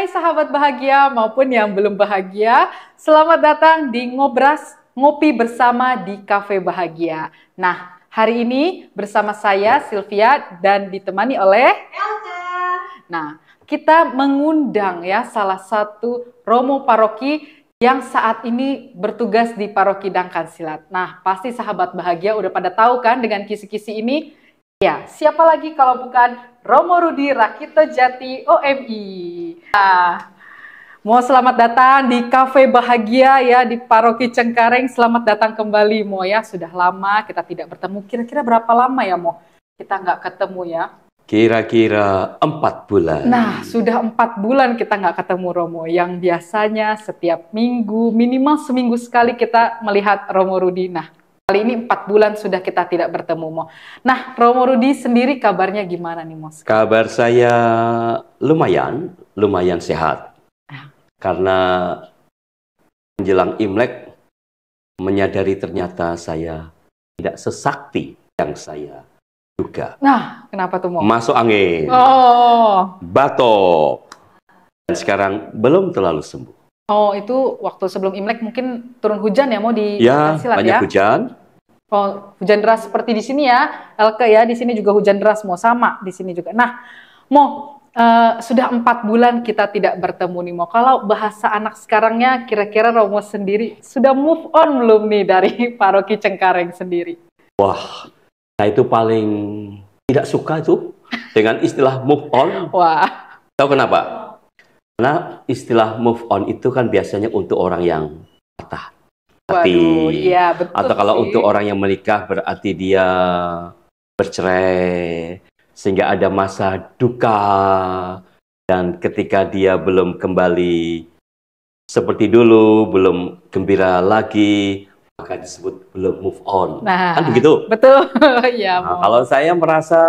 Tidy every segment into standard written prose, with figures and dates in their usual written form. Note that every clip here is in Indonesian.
Hai sahabat bahagia maupun yang belum bahagia, selamat datang di Ngobras, ngopi bersama di Cafe Bahagia. Nah, hari ini bersama saya Sylvia dan ditemani oleh Elka. Nah, kita mengundang ya salah satu Romo Paroki yang saat ini bertugas di Paroki Dangkan Silat. Nah, pasti sahabat bahagia udah pada tahu kan dengan kisi-kisi ini? Ya, siapa lagi kalau bukan Romo Rudi Rakito Jati OMI. Nah, mau selamat datang di Cafe Bahagia ya di Paroki Cengkareng. Selamat datang kembali Mo ya. Sudah lama kita tidak bertemu. Kira-kira berapa lama ya Mo kita nggak ketemu ya? Kira-kira 4 bulan. Nah, sudah 4 bulan kita nggak ketemu Romo. Yang biasanya setiap minggu, minimal seminggu sekali kita melihat Romo Rudi. Nah, kali ini 4 bulan sudah kita tidak bertemu Mo. Nah, Romo Rudi sendiri kabarnya gimana nih Mo? Kabar saya lumayan sehat. Karena menjelang Imlek menyadari ternyata saya tidak sesakti yang saya duga. Nah, kenapa tuh Mo? Masuk angin, batuk, dan sekarang belum terlalu sembuh. Oh, itu waktu sebelum Imlek mungkin turun hujan ya Mo di Ya, Silat banyak ya? hujan. Oh, hujan deras seperti di sini ya, Elke ya, di sini juga hujan deras Mo, sama di sini juga. Nah, Mo, sudah 4 bulan kita tidak bertemu nih Mo. Kalau bahasa anak sekarangnya, kira-kira Romo sendiri sudah move on belum nih dari Paroki Cengkareng sendiri? Wah, saya itu paling tidak suka tuh dengan istilah move on. Wah, Tahu kenapa? Karena istilah move on itu kan biasanya untuk orang yang patah hati. waduh, iya betul. Atau kalau sih. untuk orang yang menikah berarti dia bercerai, sehingga ada masa duka, dan ketika dia belum kembali seperti dulu, belum gembira lagi, maka disebut belum move on. Nah, Kan begitu? betul, ya Nah, Mo. kalau saya merasa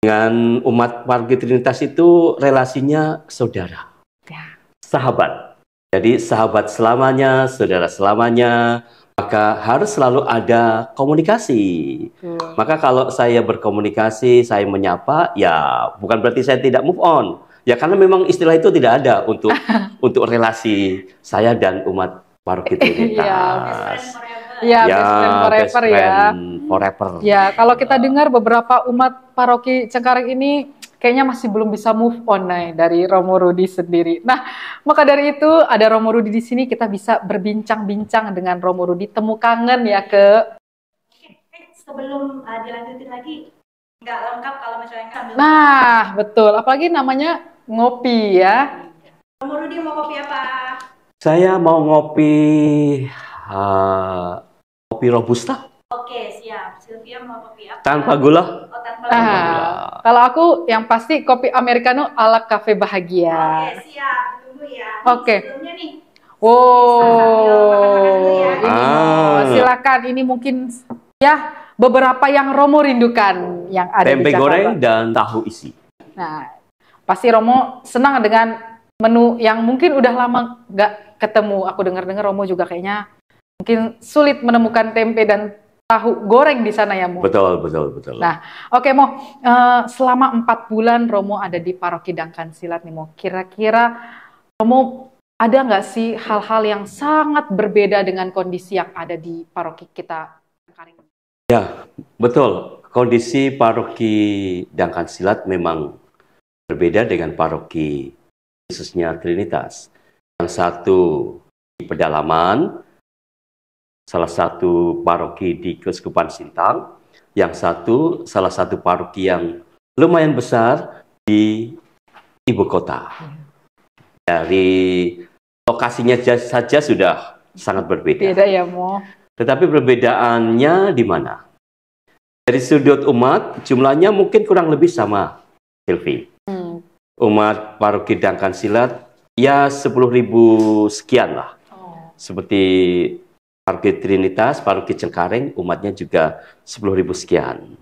dengan umat Paroki Trinitas itu relasinya saudara, Ya. sahabat. Jadi sahabat selamanya, saudara selamanya, maka harus selalu ada komunikasi. Maka kalau saya berkomunikasi, saya menyapa, ya bukan berarti saya tidak move on. Ya karena memang istilah itu tidak ada untuk untuk relasi saya dan umat Paroki Trinitas. Ya, best friend forever best ya. friend forever. Ya, kalau kita dengar beberapa umat Paroki Cengkareng ini kayaknya masih belum bisa move on nih dari Romo Rudi sendiri. Nah, maka dari itu ada Romo Rudi di sini, kita bisa berbincang-bincang dengan Romo Rudi, temu kangen ya ke. Sebelum dilanjutin lagi, nggak lengkap kalau misalnya sambil. Nah, betul. Apalagi namanya ngopi ya. Romo Rudi mau kopi apa? Saya mau ngopi kopi robusta Oke, siap. Sylvia mau kopi apa? tanpa gula. Oh, tanpa Ah, gula. kalau aku yang pasti kopi americano ala Cafe Bahagia. Oke, siap. Tunggu ya. Oke. Sebelumnya nih. Wow, Sambil makan-makan dulu ya. ini Mo, silakan. Ini mungkin ya beberapa yang Romo rindukan yang ada Tempe di Jakarta. goreng dan tahu isi. Nah, pasti Romo senang dengan menu yang mungkin udah lama nggak ketemu. Aku dengar-dengar Romo juga kayaknya mungkin sulit menemukan tempe dan tahu goreng di sana ya Mo. Betul. Nah, oke Mo, selama 4 bulan Romo ada di Paroki Dangkan Silat nih Mo. Kira-kira Romo ada nggak sih hal-hal yang sangat berbeda dengan kondisi yang ada di paroki kita sekarang? Ya, betul. Kondisi Paroki Dangkan Silat memang berbeda dengan paroki khususnya Trinitas. Yang satu di pedalaman, salah satu paroki di Keuskupan Sintang, yang satu salah satu paroki yang lumayan besar di ibu kota. Dari lokasinya saja sudah sangat berbeda. Beda ya Mo. Tetapi perbedaannya di mana? Dari sudut umat, jumlahnya mungkin kurang lebih sama, Sylvie. Umat Paroki Dangkan Silat, ya 10.000 sekian lah. Seperti Paroki Trinitas, Paroki Cengkareng, umatnya juga 10.000 sekian.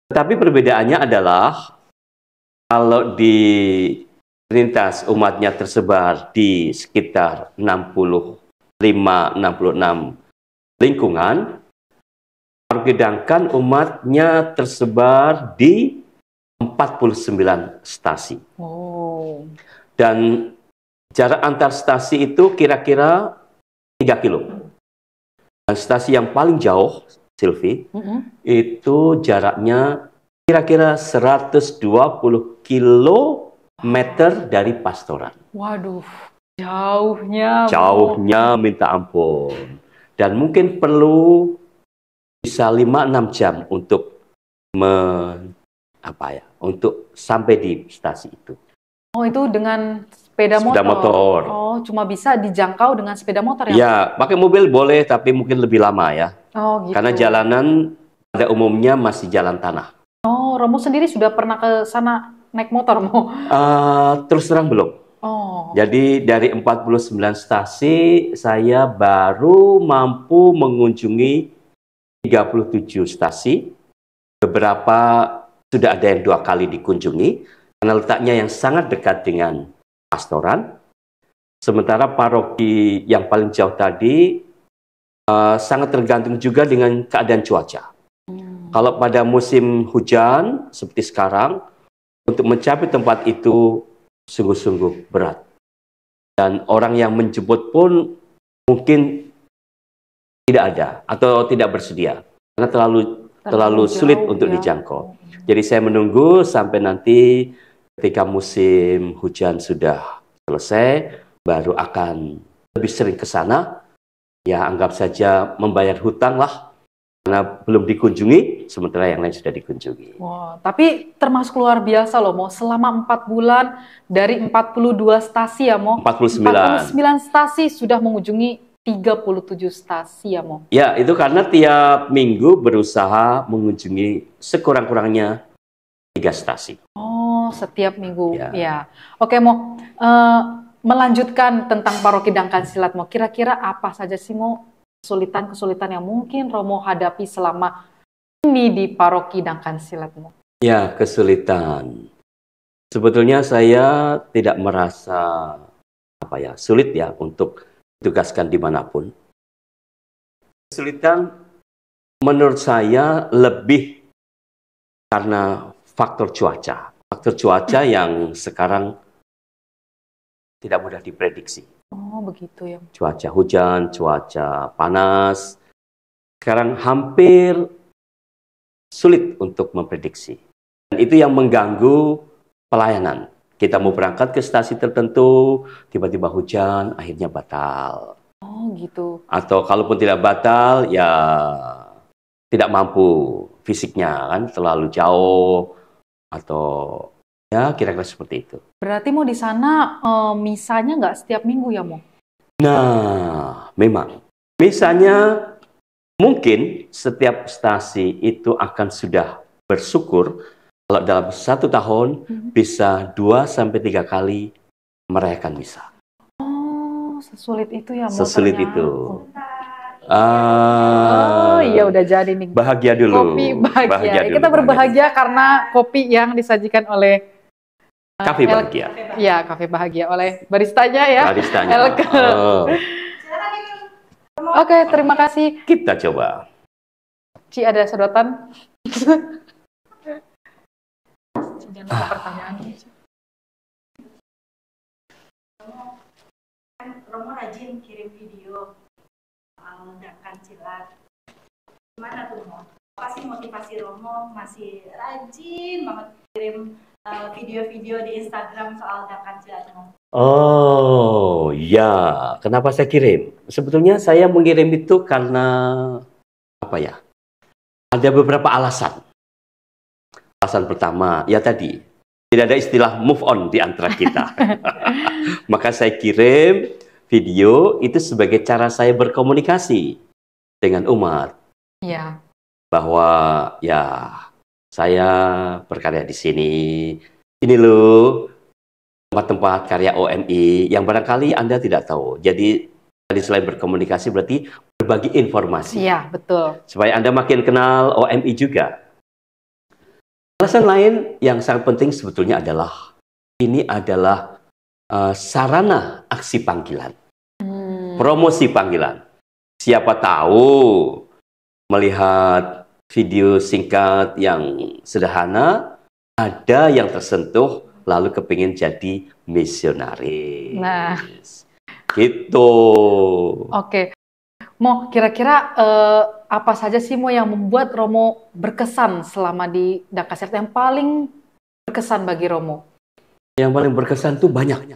Tetapi perbedaannya adalah, kalau di Trinitas umatnya tersebar di sekitar 65-66 lingkungan, Paroki Dangkan umatnya tersebar di 49 stasi. Oh. Dan jarak antar stasi itu kira-kira 3 kilo. Dan stasi yang paling jauh, Silvi, itu jaraknya kira-kira 120 kilometer dari pastoran. Waduh, jauhnya. Jauhnya minta ampun. Dan mungkin perlu bisa 5-6 jam untuk untuk sampai di stasi itu. Oh, itu dengan sepeda motor. Sepeda motor. Oh, cuma bisa dijangkau dengan sepeda motor ya? Ya, pakai mobil boleh, tapi mungkin lebih lama ya. Oh, gitu. Karena jalanan pada umumnya masih jalan tanah. Oh, Romo sendiri sudah pernah ke sana naik motor, Mo? Terus terang belum. Oh. Jadi dari 49 stasi, saya baru mampu mengunjungi 37 stasi. Beberapa sudah ada yang 2 kali dikunjungi, karena letaknya yang sangat dekat dengan pastoran. Sementara paroki yang paling jauh tadi sangat tergantung juga dengan keadaan cuaca. Kalau pada musim hujan seperti sekarang, untuk mencapai tempat itu sungguh-sungguh berat. Dan orang yang menjemput pun mungkin tidak ada atau tidak bersedia karena terlalu sulit untuk dijangkau. Jadi saya menunggu sampai nanti ketika musim hujan sudah selesai, baru akan lebih sering ke sana. Ya, anggap saja membayar hutang lah, karena belum dikunjungi, sementara yang lain sudah dikunjungi. Wow, tapi termasuk luar biasa loh, Mo. Selama 4 bulan dari 42 stasi ya, Mo. 49 stasi sudah mengunjungi 37 stasi ya, Mo. Ya, itu karena tiap minggu berusaha mengunjungi sekurang-kurangnya 3 stasi. Oh, setiap minggu. Ya. Oke, Mo. Melanjutkan tentang paroki Dangkan Silat, Mo. Kira-kira apa saja sih, Mo, kesulitan-kesulitan yang mungkin Romo hadapi selama ini di paroki Dangkan Silat, Mo? Ya, kesulitan. Sebetulnya saya tidak merasa sulit ya untuk ditugaskan dimanapun. Kesulitan menurut saya lebih karena faktor cuaca. Faktor cuaca yang sekarang tidak mudah diprediksi. Oh, begitu ya. Cuaca hujan, cuaca panas, sekarang hampir sulit untuk memprediksi. Dan itu yang mengganggu pelayanan. Kita mau berangkat ke stasi tertentu, tiba-tiba hujan, akhirnya batal. Oh, gitu. Atau kalaupun tidak batal, ya tidak mampu fisiknya, kan terlalu jauh, atau ya kira-kira seperti itu. Berarti Mo di sana misanya nggak setiap minggu ya, Mo? Nah, memang. Misalnya mungkin setiap stasi itu akan sudah bersyukur kalau dalam 1 tahun bisa 2-3 kali merayakan misa. Oh, sesulit itu ya, Mo? Sesulit ternyata. itu. Oh iya, udah jadi nih. Bahagia dulu. Kopi bahagia. Kita berbahagia karena kopi yang disajikan oleh Kafe Bahagia. Iya, Kafe Bahagia oleh baristanya ya. Baristanya. Elke. Oke, terima kasih. Kita coba. Ci, ada sedotan? Jangan lupa pertanyaan. Romo rajin kirim video soal Dangkan Silat. Gimana tuh, Mo? Apa sih motivasi Romo masih rajin banget kirim video-video di Instagram soal Dangkan Silat, Mo? Oh ya, kenapa saya kirim? Sebetulnya saya mengirim itu karena ada beberapa alasan. Alasan pertama, ya tadi, tidak ada istilah move on di antara kita. Maka saya kirim video itu sebagai cara saya berkomunikasi dengan umat. Iya. Bahwa ya saya berkarya di sini. Ini loh tempat-tempat karya OMI yang barangkali Anda tidak tahu. Jadi tadi selain berkomunikasi berarti berbagi informasi. Iya, betul. Supaya Anda makin kenal OMI juga. Alasan lain yang sangat penting sebetulnya adalah ini adalah sarana aksi panggilan. Promosi panggilan. Siapa tahu melihat video singkat yang sederhana ada yang tersentuh lalu kepingin jadi misionaris. Nah, gitu. Oke. Mo, kira-kira apa saja sih Mo yang membuat Romo berkesan selama di Dangkasilat, yang paling berkesan bagi Romo? Yang paling berkesan tuh banyak.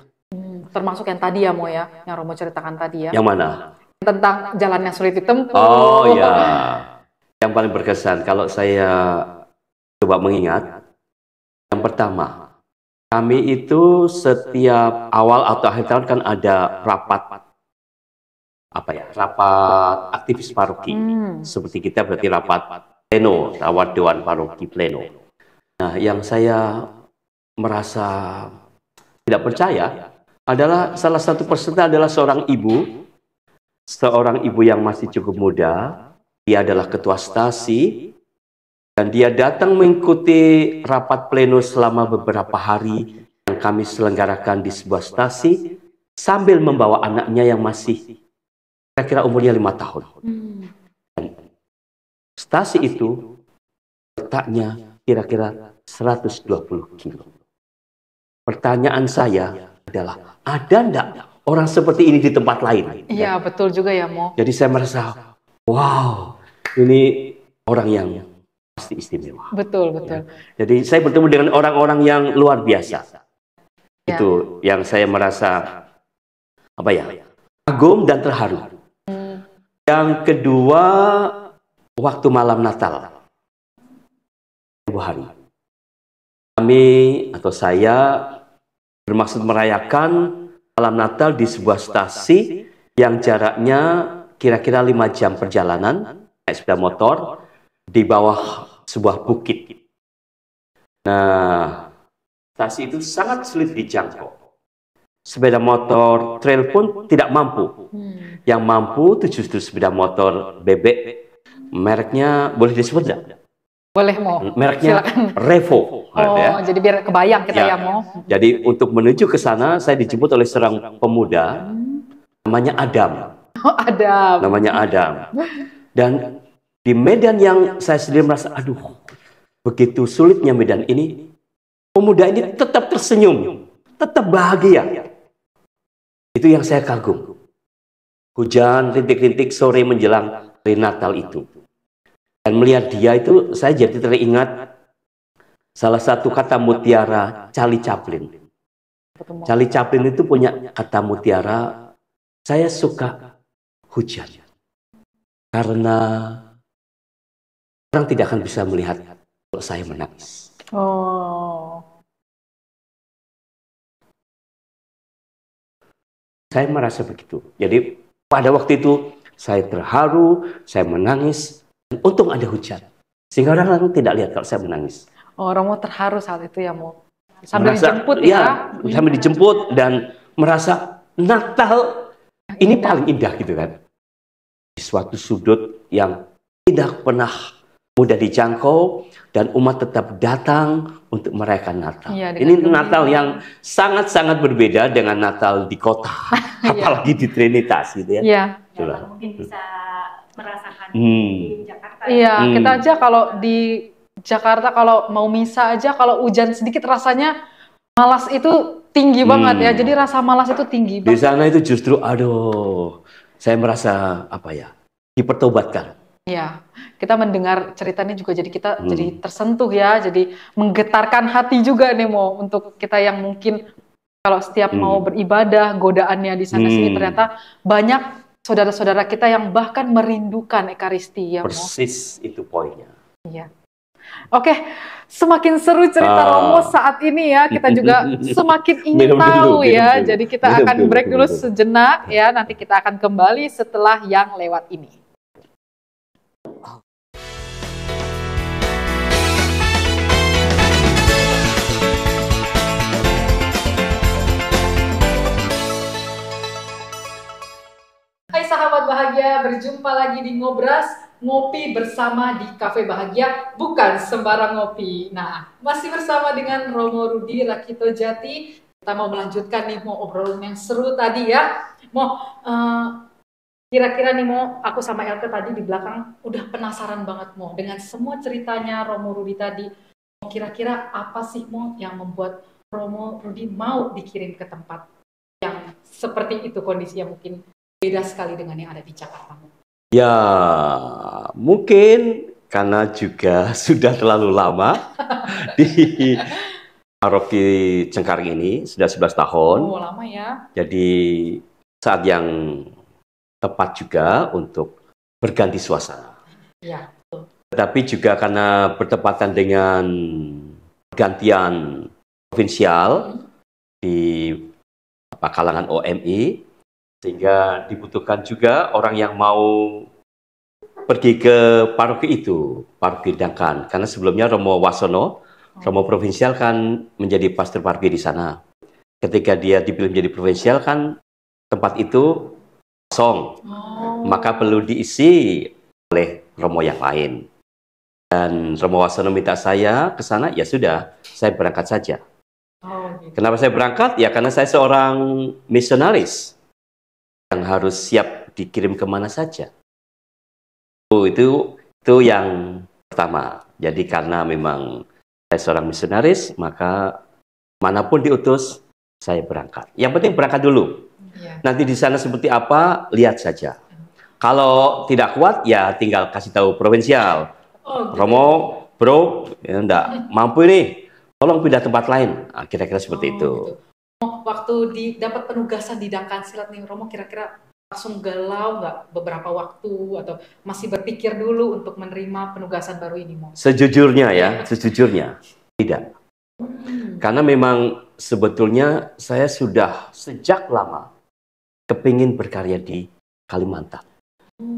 Termasuk yang tadi ya Mo ya, yang Romo ceritakan tadi ya. Yang mana? Tentang jalan yang sulit ditempuh. Oh ya, yang paling berkesan kalau saya coba mengingat, yang pertama, kami itu setiap awal atau akhir tahun kan ada rapat, rapat aktivis paroki. Seperti kita berarti rapat pleno, rapat dewan paroki pleno. Nah, yang saya merasa tidak percaya adalah salah satu peserta adalah seorang ibu yang masih cukup muda. Dia adalah ketua stasi dan dia datang mengikuti rapat pleno selama beberapa hari yang kami selenggarakan di sebuah stasi sambil membawa anaknya yang masih kira-kira umurnya 5 tahun. Dan stasi itu letaknya kira-kira 120 kilo. Pertanyaan saya adalah, ada enggak orang seperti ini di tempat lain? Iya, betul juga ya Mo. Jadi saya merasa, wow, ini orang yang pasti istimewa. Betul, betul. Jadi saya bertemu dengan orang-orang yang luar biasa. Ya. Itu yang saya merasa kagum dan terharu. Yang kedua, waktu malam Natal. Hari. Kami atau saya bermaksud merayakan malam Natal di sebuah stasi yang jaraknya kira-kira 5 jam perjalanan naik sepeda motor di bawah sebuah bukit. Nah, stasi itu sangat sulit dijangkau. Sepeda motor trail pun tidak mampu. Yang mampu itu justru sepeda motor bebek. Mereknya boleh disebut tidak? Boleh Mo. Mereknya Silakan. Revo. Jadi biar kebayang kita ya Mo. Jadi untuk menuju ke sana saya dijemput oleh seorang pemuda namanya Adam. Oh, Adam. Namanya Adam. Dan di medan yang saya sendiri merasa, aduh, begitu sulitnya medan ini, pemuda ini tetap tersenyum, tetap bahagia. Itu yang saya kagum. Hujan rintik-rintik sore menjelang hari Natal itu. Dan melihat dia itu, saya jadi teringat salah satu kata mutiara Charlie Chaplin. Charlie Chaplin itu punya kata mutiara, saya suka hujan. Karena orang tidak akan bisa melihat kalau saya menangis. Oh. Saya merasa begitu. Jadi pada waktu itu saya terharu, saya menangis, dan untung ada hujan. Sehingga orang lain tidak lihat kalau saya menangis. Oh, Romo terharu saat itu ya Mo. Sambil dijemput sambil dijemput dan merasa Natal ini paling indah gitu kan. Di suatu sudut yang tidak pernah mudah dijangkau dan umat tetap datang untuk merayakan Natal. Iya, ini Natal yang sangat-sangat berbeda dengan Natal di kota, apalagi di Trinitas gitu ya. Iya. Mungkin bisa merasakan di Jakarta. Iya, kita aja kalau di Jakarta kalau mau misa aja kalau hujan sedikit rasanya malas itu tinggi banget ya. Jadi rasa malas itu tinggi banget. Di sana itu justru saya merasa dipertobatkan. Iya, kita mendengar ceritanya juga jadi kita jadi tersentuh ya, jadi menggetarkan hati juga nih Mo untuk kita yang mungkin kalau setiap mau beribadah godaannya di sana sini ternyata banyak saudara-saudara kita yang bahkan merindukan Ekaristi ya Mo. Persis itu poinnya. Iya. Oke, semakin seru cerita Romo saat ini ya, kita juga semakin ingin tahu ya. Jadi kita akan break dulu sejenak ya, nanti kita akan kembali setelah yang lewat ini. Hai sahabat bahagia, berjumpa lagi di Ngobras, ngopi bersama di Cafe Bahagia, bukan sembarang ngopi. Nah, masih bersama dengan Romo Rudi Rakito Jati. Kita mau melanjutkan nih Mo obrolan yang seru tadi ya. Mo, kira-kira nih Mo, aku sama Elke tadi di belakang udah penasaran banget Mo dengan semua ceritanya Romo Rudi tadi. Kira-kira apa sih Mo yang membuat Romo Rudi mau dikirim ke tempat yang seperti itu kondisinya mungkin beda sekali dengan yang ada di Jakarta? Ya, mungkin karena juga sudah terlalu lama di paroki Cengkareng ini, sudah 11 tahun. Oh, lama ya. Jadi saat yang tepat juga untuk berganti suasana. Ya. Tetapi juga karena bertepatan dengan pergantian provinsial di kalangan OMI, sehingga dibutuhkan juga orang yang mau pergi ke paroki itu, paroki Dangkan. Karena sebelumnya Romo Wasono, Romo provinsial kan menjadi pastor paroki di sana. Ketika dia dipilih menjadi provinsial kan tempat itu kosong, maka perlu diisi oleh Romo yang lain. Dan Romo Wasono minta saya ke sana, ya sudah, saya berangkat saja. Gitu. Kenapa saya berangkat? Ya karena saya seorang misionaris yang harus siap dikirim kemana saja. Itu yang pertama. Jadi karena memang saya seorang misionaris, maka manapun diutus, saya berangkat. Yang penting berangkat dulu. Nanti di sana seperti apa, lihat saja. Kalau tidak kuat, ya tinggal kasih tahu provinsial. Romo, bro, ya enggak mampu ini, tolong pindah tempat lain. Nah, kira-kira seperti itu. Gitu. Waktu dapat penugasan di Dangkan Silat nih, Romo kira-kira langsung galau nggak beberapa waktu atau masih berpikir dulu untuk menerima penugasan baru ini, Mo? Sejujurnya ya, sejujurnya tidak. Karena memang sebetulnya saya sudah sejak lama kepingin berkarya di Kalimantan.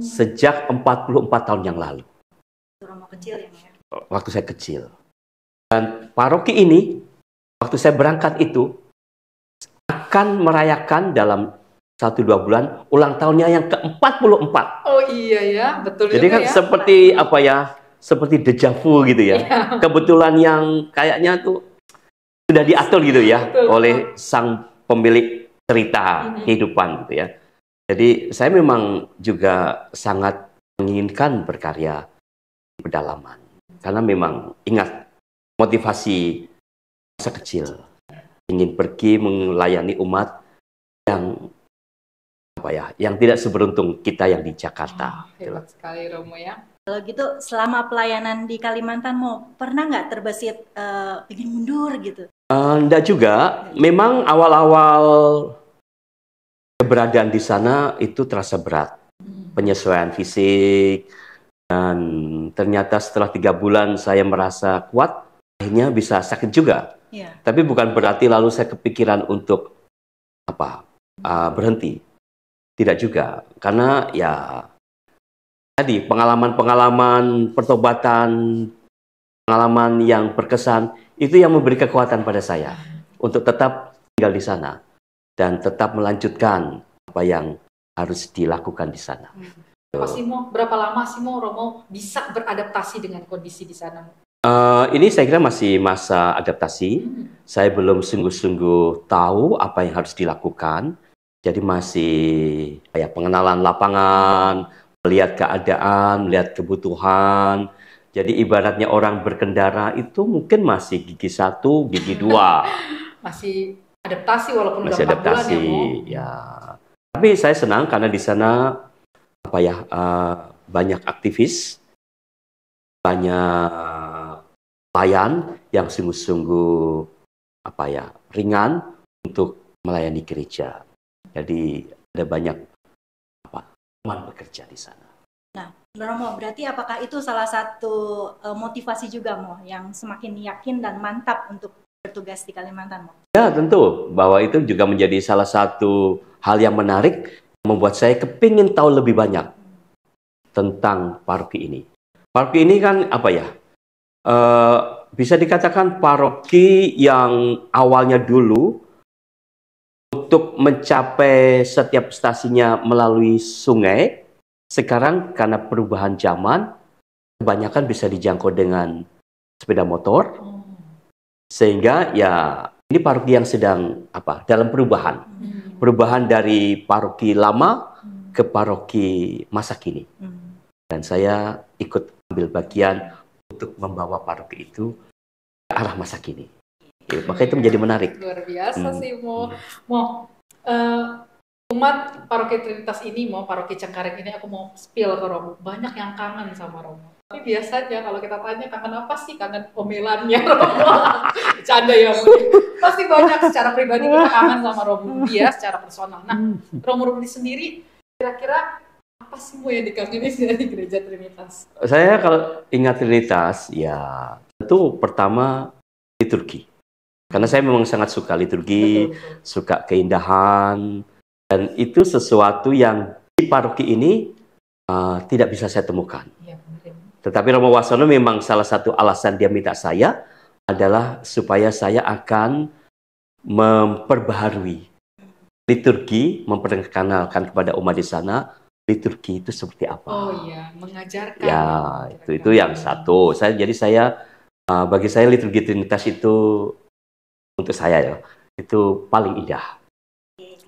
Sejak 44 tahun yang lalu. Romo kecil ya, ya? Waktu saya kecil. Dan paroki ini, waktu saya berangkat itu, akan merayakan dalam 1-2 bulan ulang tahunnya yang ke-44. Oh iya ya, betul. Jadi kan ya? seperti apa ya, seperti deja vu gitu ya. Kebetulan yang kayaknya tuh sudah diatur gitu ya, oleh sang pemilik cerita kehidupan gitu ya. Jadi saya memang juga sangat menginginkan berkarya di pedalaman. Karena memang ingat motivasi masa kecil. Ingin pergi melayani umat yang apa ya, yang tidak seberuntung kita yang di Jakarta. Hebat sekali Romo ya. Kalau gitu selama pelayanan di Kalimantan Mo, pernah nggak terbesit pengen mundur gitu? Enggak juga. Memang awal-awal keberadaan di sana itu terasa berat. Penyesuaian fisik. Dan ternyata setelah 3 bulan saya merasa kuat, akhirnya bisa sakit juga. Tapi bukan berarti lalu saya kepikiran untuk berhenti. Tidak juga. Karena ya tadi pengalaman-pengalaman pertobatan, pengalaman yang berkesan, itu yang memberi kekuatan pada saya untuk tetap tinggal di sana dan tetap melanjutkan apa yang harus dilakukan di sana. Berapa lama sih Mo Romo bisa beradaptasi dengan kondisi di sana? Ini saya kira masih masa adaptasi. Saya belum sungguh-sungguh tahu apa yang harus dilakukan. Jadi masih pengenalan lapangan, melihat keadaan, melihat kebutuhan. Jadi ibaratnya orang berkendara itu mungkin masih gigi 1, gigi 2. Masih adaptasi walaupun masih udah 4 bulan adaptasi, ya. Tapi saya senang karena di sana banyak aktivis, banyak pelayan yang sungguh-sungguh ringan untuk melayani gereja. Jadi ada banyak teman bekerja di sana. Nah, Romo, berarti apakah itu salah satu motivasi juga Mo yang semakin yakin dan mantap untuk bertugas di Kalimantan Mo? Ya tentu, bahwa itu juga menjadi salah satu hal yang menarik membuat saya kepingin tahu lebih banyak tentang paroki ini. Paroki ini kan bisa dikatakan paroki yang awalnya dulu untuk mencapai setiap stasiunnya melalui sungai, sekarang karena perubahan zaman, kebanyakan bisa dijangkau dengan sepeda motor, sehingga ya ini paroki yang sedang dalam perubahan. Perubahan dari paroki lama ke paroki masa kini. Dan saya ikut ambil bagian untuk membawa paroki itu ke arah masa kini. Maka itu menjadi menarik. Luar biasa sih, umat Paroki Trinitas ini, Paroki Cengkareng ini, aku mau spill ke Romo. Banyak yang kangen sama Romo. Tapi biasanya kalau kita tanya kangen apa sih? Kangen omelannya Romo. Canda ya, pasti banyak secara pribadi kita kangen sama Romo dia secara personal. Nah, Romo Rudi sendiri kira-kira apa sih yang dikagumi dari Gereja Trinitas? Saya kalau ingat Trinitas, ya tentu pertama liturgi. Karena saya memang sangat suka liturgi, suka keindahan, dan itu sesuatu yang di paroki ini tidak bisa saya temukan. Ya, tetapi Romo Wasono memang salah satu alasan dia minta saya adalah supaya saya akan memperbaharui liturgi, memperkenalkan kepada umat di sana liturgi itu seperti apa. Oh iya, mengajarkan. Ya, itu yang satu. Bagi saya liturgi Trinitas itu, untuk saya ya, itu paling indah,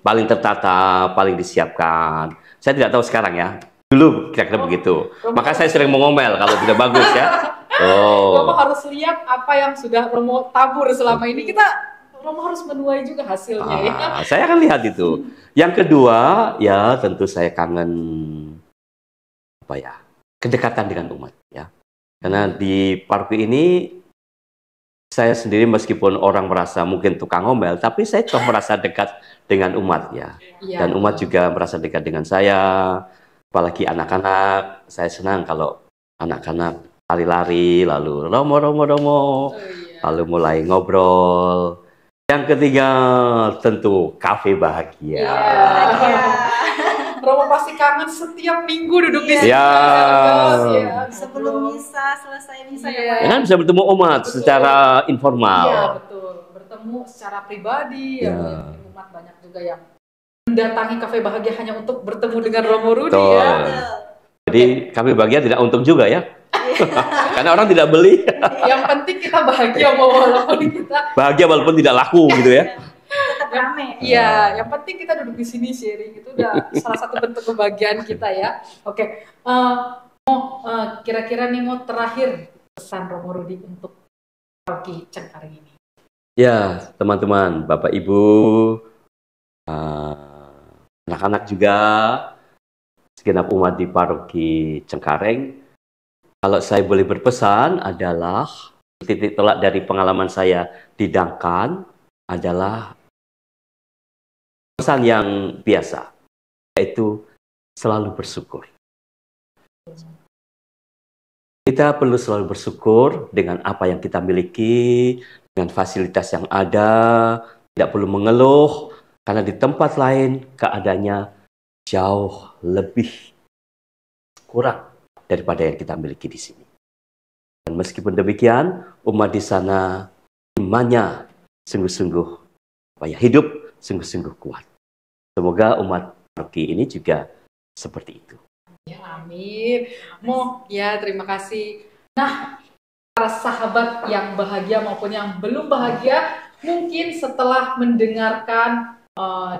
paling tertata, paling disiapkan. Saya tidak tahu sekarang ya, dulu kira-kira begitu. Maka saya sering mengomel kalau tidak bagus ya. Romo harus lihat apa yang sudah Romo tabur selama ini. Romo harus menuai juga hasilnya ya. Saya akan lihat itu. Yang kedua ya tentu saya kangen kedekatan dengan umat ya. Karena di paroki ini saya sendiri meskipun orang merasa mungkin tukang ngomel, tapi saya toh merasa dekat dengan umat ya. Dan umat juga merasa dekat dengan saya. Apalagi anak-anak, saya senang kalau anak-anak lari-lari, lalu Romo, lalu mulai ngobrol. Yang ketiga tentu kafe bahagia. Romo pasti kangen setiap minggu duduk di sini. Sebelum misa, selesai misa kan bisa bertemu umat secara informal. Iya, betul. Bertemu secara pribadi. Umat banyak juga yang mendatangi kafe bahagia hanya untuk bertemu dengan Romo Rudi ya. Jadi kafe bahagia tidak untung juga ya. Karena orang tidak beli. Yang penting kita bahagia walaupun kita bahagia walaupun tidak laku gitu ya. Tetap rame. Iya, yang penting kita duduk di sini sharing, itu udah salah satu bentuk kebahagiaan kita ya. Oke, kira-kira nih terakhir pesan Romo Rudi untuk Paroki Cengkareng ini. Ya, teman-teman, Bapak Ibu, anak-anak juga, segenap umat di Paroki Cengkareng, kalau saya boleh berpesan adalah titik tolak dari pengalaman saya di Duncan adalah pesan yang biasa, yaitu selalu bersyukur. Kita perlu selalu bersyukur dengan apa yang kita miliki, dengan fasilitas yang ada, tidak perlu mengeluh, karena di tempat lain keadaannya jauh lebih kurang daripada yang kita miliki di sini. Dan meskipun demikian, umat di sana imannya sungguh-sungguh hidup, sungguh-sungguh kuat. Semoga umat paroki ini juga seperti itu. Ya, amin. Terima kasih. Nah, para sahabat yang bahagia maupun yang belum bahagia, mungkin setelah mendengarkan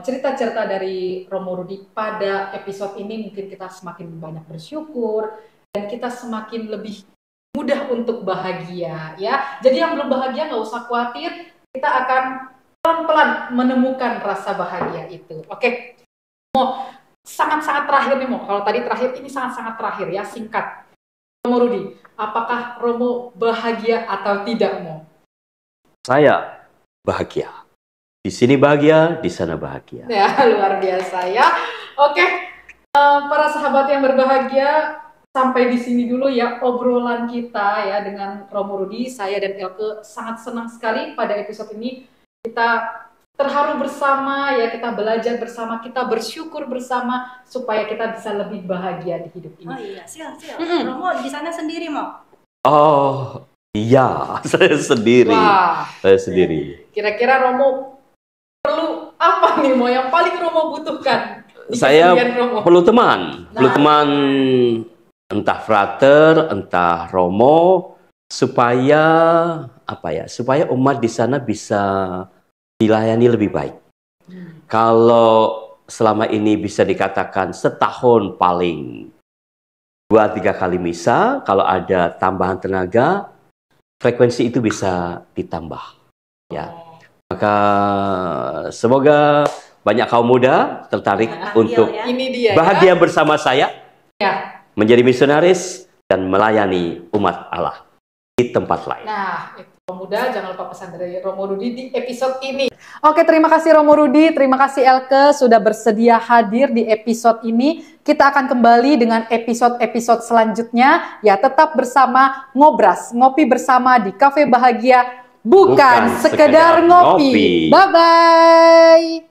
cerita-cerita dari Romo Rudi pada episode ini, mungkin kita semakin banyak bersyukur dan kita semakin lebih mudah untuk bahagia ya. Jadi yang belum bahagia nggak usah khawatir, kita akan pelan-pelan menemukan rasa bahagia itu. Oke, sangat-sangat terakhir nih kalau tadi terakhir, ini sangat-sangat terakhir ya, singkat. Romo Rudi, apakah Romo bahagia atau tidak Saya bahagia. Di sini bahagia, di sana bahagia. Ya, luar biasa ya. Oke, para sahabat yang berbahagia, sampai di sini dulu ya obrolan kita ya dengan Romo Rudi. Saya dan Elke sangat senang sekali pada episode ini. Kita terharu bersama ya, kita belajar bersama, kita bersyukur bersama supaya kita bisa lebih bahagia di hidup ini. Oh iya, siap. Romo di sana sendiri Oh iya, saya sendiri. Wah, saya sendiri. Kira-kira Romo perlu apa nih yang paling Romo butuhkan? Saya perlu teman, entah frater, entah Romo, supaya supaya umat di sana bisa dilayani lebih baik. Kalau selama ini bisa dikatakan setahun paling 2-3 kali misa, kalau ada tambahan tenaga frekuensi itu bisa ditambah. Ya, maka semoga banyak kaum muda tertarik untuk Ini dia, bahagia bersama saya, ya. menjadi misionaris dan melayani umat Allah di tempat lain. Nah, itu pemuda, jangan lupa pesan dari Romo Rudi di episode ini. Oke, terima kasih Romo Rudi, terima kasih Elke sudah bersedia hadir di episode ini. Kita akan kembali dengan episode-episode selanjutnya. Ya, tetap bersama Ngobras, ngopi bersama di Cafe Bahagia, bukan sekedar ngopi. Bye-bye.